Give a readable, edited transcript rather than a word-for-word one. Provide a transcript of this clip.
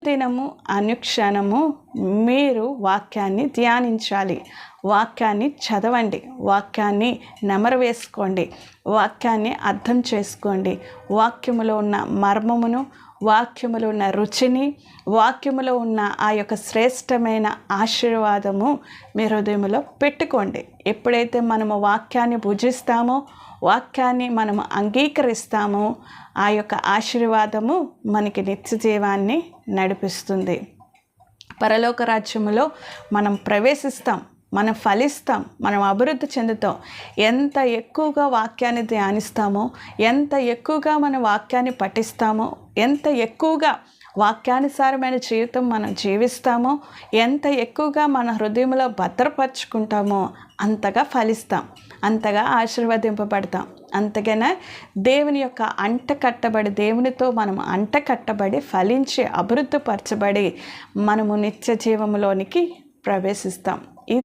అనుదినము అనుక్షణము మీరు వాక్యాన్ని ధ్యానించాలి, వాక్యాన్ని చదవండి, వాక్యాన్ని నెమరు వేసుకోండి, వాక్యాన్ని అర్థం చేసుకోండి. వాక్యములో ఉన్న మర్మమును, వాక్యములో ఉన్న రుచిని, వాక్యములో ఉన్న ఆ యొక్క శ్రేష్టమైన ఆశీర్వాదము మీ హృదయంలో పెట్టుకోండి. ఎప్పుడైతే మనము వాక్యాన్ని భుజిస్తామో, వాక్యాన్ని మనము అంగీకరిస్తామో, ఆ యొక్క ఆశీర్వాదము మనకి నిత్య జీవాన్ని నడిపిస్తుంది. పరలోక రాజ్యములో మనం ప్రవేశిస్తాం, మనం ఫలిస్తాం, మనం అభివృద్ధి చెందుతాం. ఎంత ఎక్కువగా వాక్యాన్ని ధ్యానిస్తామో, ఎంత ఎక్కువగా మన వాక్యాన్ని పఠిస్తామో, ఎంత ఎక్కువగా వాక్యానుసారమైన జీవితం మనం జీవిస్తామో, ఎంత ఎక్కువగా మన హృదయంలో భద్రపరుచుకుంటామో అంతగా ఫలిస్తాం, అంతగా ఆశీర్వదింపబడతాం. అంతగానే దేవుని యొక్క అంట కట్టబడి, దేవునితో మనం అంట కట్టబడి ఫలించి అభివృద్ధి పరచబడి మనము నిత్య జీవంలోనికి ప్రవేశిస్తాం.